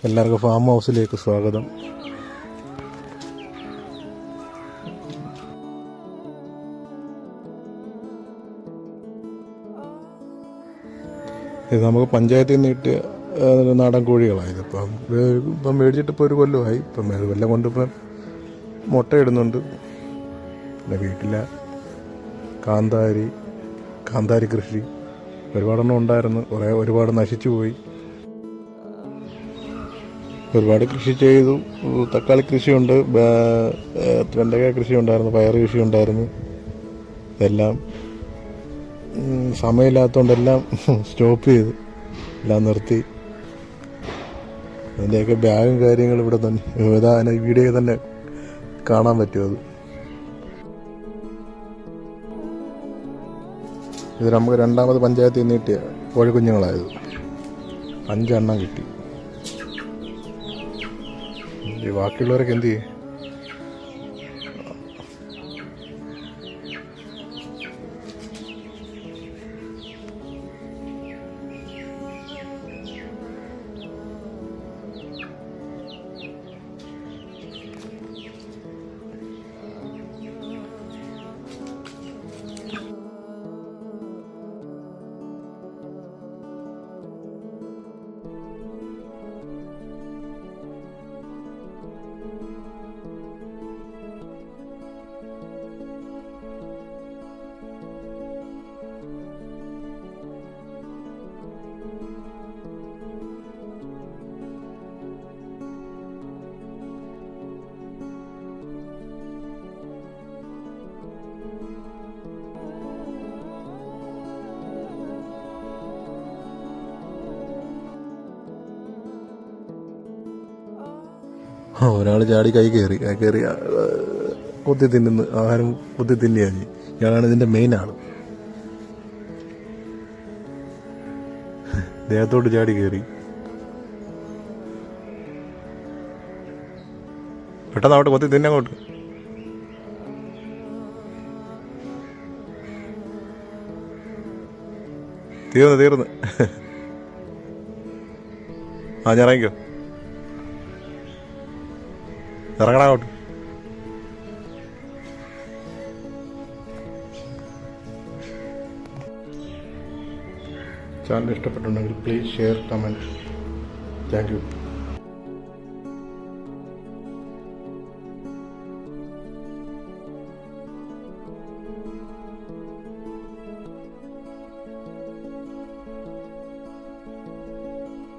എല്ലാവർക്കും ഫാം ഹൗസിലേക്ക് സ്വാഗതം. ഇത് നമുക്ക് പഞ്ചായത്തിൽ നിന്ന് കിട്ടിയ നാടൻ കോഴികളായത്. ഇപ്പം മേടിച്ചിട്ടിപ്പോൾ ഒരു കൊല്ലമായി. ഇപ്പം കൊല്ലം കൊണ്ടിപ്പം മുട്ടയിടുന്നുണ്ട്. പിന്നെ വീട്ടിലെ കാന്താരി കൃഷി ഒരുപാടെണ്ണം ഉണ്ടായിരുന്നു. ഒരുപാട് നശിച്ചു പോയി. ഒരുപാട് കൃഷി ചെയ്തു. തക്കാളി കൃഷിയുണ്ട്, വെണ്ടയ്ക്ക കൃഷി ഉണ്ടായിരുന്നു, പയർ കൃഷി ഉണ്ടായിരുന്നു. ഇതെല്ലാം സമയമില്ലാത്തതുകൊണ്ടെല്ലാം സ്റ്റോപ്പ് ചെയ്തു, എല്ലാം നിർത്തി. അതിൻ്റെയൊക്കെ ബാഗും കാര്യങ്ങളും ഇവിടെ തന്നെ വീഡിയോ തന്നെ കാണാൻ പറ്റും. ഇത് നമുക്ക് രണ്ടാമത് പഞ്ചായത്തിൽ നിന്ന് കിട്ടിയ കോഴിക്കുഞ്ഞുങ്ങളായത്. 5 എണ്ണം കിട്ടി. ഈ ബാക്കിയുള്ളവരൊക്കെ എന്ത് ചെയ്യും? ഒരാൾ ചാടി കൈ കയറി കുത്തി തിന്നുന്നു. ആഹാരം കുത്തി തിന്നുകയാണ്. ഇയാളാണ് ഇതിൻ്റെ മെയിൻ ആൾ. ദേഹത്തോട്ട് ചാടി കയറി. പെട്ടെന്ന് അവിടെ കൊത്തി തിന്നങ്ങോട്ട്. തീർന്ന് ഞാൻ ഇറങ്ങിക്കോ. ഇറങ്ങണോട്ട്. ചാനൽ ഇഷ്ടപ്പെട്ടുണ്ടെങ്കിൽ please share, comment. Thank U.